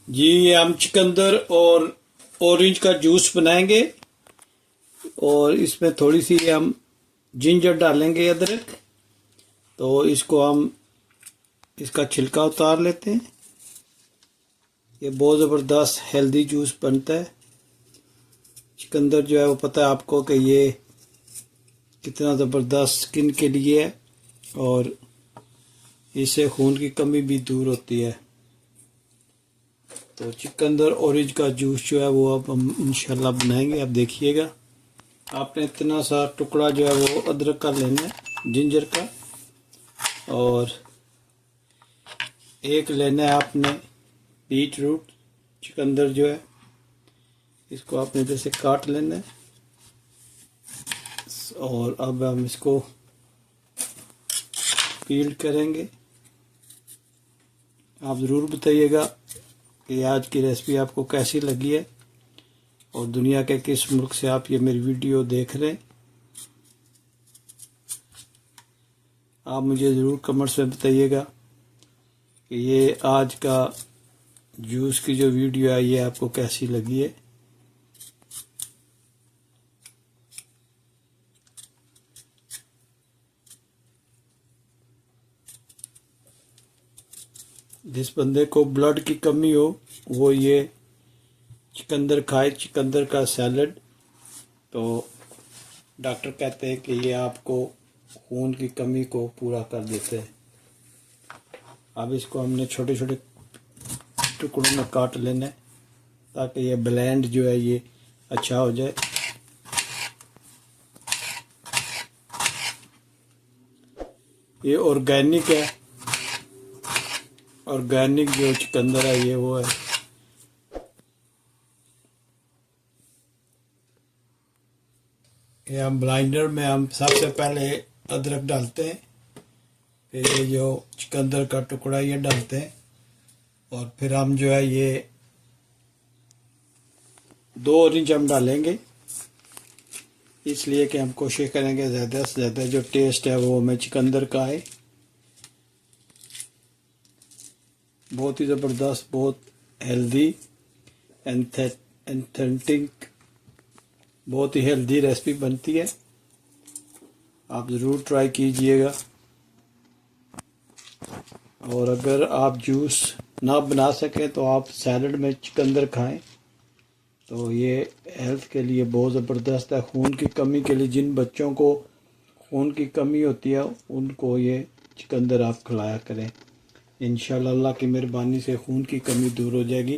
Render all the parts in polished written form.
जी ये हम चुकंदर और ऑरेंज का जूस बनाएंगे और इसमें थोड़ी सी हम जिंजर डालेंगे, अदरक। तो इसको हम इसका छिलका उतार लेते हैं। ये बहुत ज़बरदस्त हेल्दी जूस बनता है। चुकंदर जो है वो पता है आपको कि ये कितना ज़बरदस्त स्किन के लिए है और इससे खून की कमी भी दूर होती है। तो चुकंदर ऑरेंज का जूस जो है वो अब हम इंशाल्लाह बनाएंगे। आप देखिएगा, आपने इतना सा टुकड़ा जो है वो अदरक का लेना है, जिंजर का, और एक लेना है आपने बीट रूट। चुकंदर जो है इसको आपने जैसे काट लेना है और अब हम इसको पील करेंगे। आप ज़रूर बताइएगा कि आज की रेसिपी आपको कैसी लगी है और दुनिया के किस मुल्क से आप ये मेरी वीडियो देख रहे हैं। आप मुझे ज़रूर कमेंट्स में बताइएगा कि ये आज का जूस की जो वीडियो है ये आपको कैसी लगी है। जिस बंदे को ब्लड की कमी हो वो ये चुकंदर खाए, चुकंदर का सैलड। तो डॉक्टर कहते हैं कि ये आपको खून की कमी को पूरा कर देते हैं। अब इसको हमने छोटे छोटे टुकड़ों में काट लेना है ताकि ये ब्लेंड जो है ये अच्छा हो जाए। ये ऑर्गेनिक है, ऑर्गेनिक जो चुकंदर है ये वो है। ये हम ब्लाइंडर में हम सबसे पहले अदरक डालते हैं, फिर ये जो चुकंदर का टुकड़ा ये डालते हैं और फिर हम जो है ये 2 ऑरेंज हम डालेंगे, इसलिए कि हम कोशिश करेंगे ज़्यादा से ज़्यादा जो टेस्ट है वो हमें चुकंदर का आए। बहुत ही ज़बरदस्त, बहुत हेल्दी, एंथेटिक, बहुत ही हेल्दी रेसिपी बनती है। आप ज़रूर ट्राई कीजिएगा। और अगर आप जूस ना बना सकें तो आप सैलड में चुकंदर खाएं, तो ये हेल्थ के लिए बहुत ज़बरदस्त है। खून की कमी के लिए, जिन बच्चों को खून की कमी होती है उनको ये चुकंदर आप खिलाया करें। इंशाल्लाह अल्लाह की मेहरबानी से खून की कमी दूर हो जाएगी।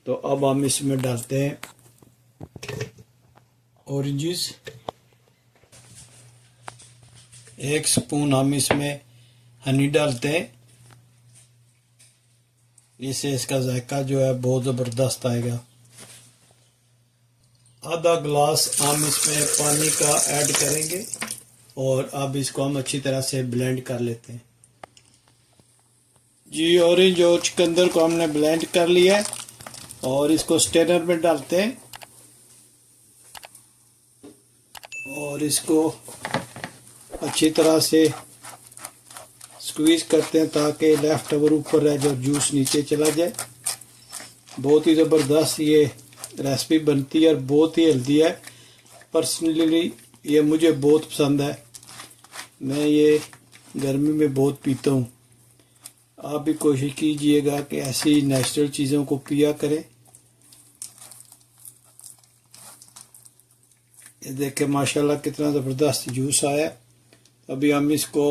तो अब हम इसमें डालते हैं ऑरेंजेस। 1 स्पून हम इसमें हनी डालते हैं, इससे इसका जायका जो है बहुत ज़बरदस्त आएगा। आधा गिलास हम इसमें पानी का ऐड करेंगे और अब इसको हम अच्छी तरह से ब्लेंड कर लेते हैं। जी ऑरेंज और चुकंदर को हमने ब्लेंड कर लिया है और इसको स्ट्रेनर में डालते हैं और इसको अच्छी तरह से स्क्वीज करते हैं ताकि लेफ्ट ओवर ऊपर रह जाए, जूस नीचे चला जाए। बहुत ही ज़बरदस्त ये रेसिपी बनती है और बहुत ही हेल्दी है। पर्सनली ये मुझे बहुत पसंद है, मैं ये गर्मी में बहुत पीता हूँ। आप भी कोशिश कीजिएगा कि ऐसी नेचुरल चीज़ों को पिया करें। ये देखें माशाल्लाह कितना ज़बरदस्त जूस आया। अभी हम इसको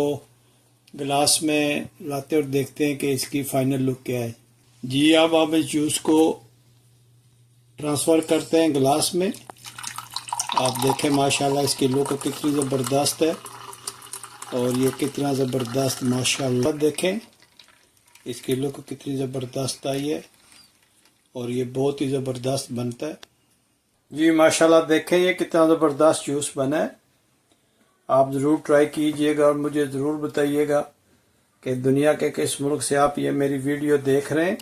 गिलास में लाते और देखते हैं कि इसकी फाइनल लुक क्या है। जी अब हम इस जूस को ट्रांसफ़र करते हैं गिलास में। आप देखें माशाल्लाह इसकी लुक कितनी ज़बरदस्त है और ये कितना ज़बरदस्त, माशाल्लाह देखें इसकी लुक कितनी ज़बरदस्त आई है और ये बहुत ही ज़बरदस्त बनता है। जी माशाल्लाह देखें ये कितना ज़बरदस्त जूस बना है। आप ज़रूर ट्राई कीजिएगा और मुझे ज़रूर बताइएगा कि दुनिया के किस मुल्क से आप ये मेरी वीडियो देख रहे हैं।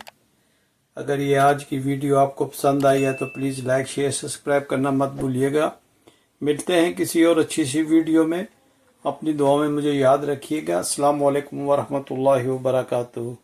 अगर ये आज की वीडियो आपको पसंद आई है तो प्लीज़ लाइक, शेयर, सब्सक्राइब करना मत भूलिएगा। मिलते हैं किसी और अच्छी सी वीडियो में। अपनी दुआ में मुझे याद रखिएगा। अस्सलाम वालेकुम व रहमतुल्लाहि व बरकातुहू।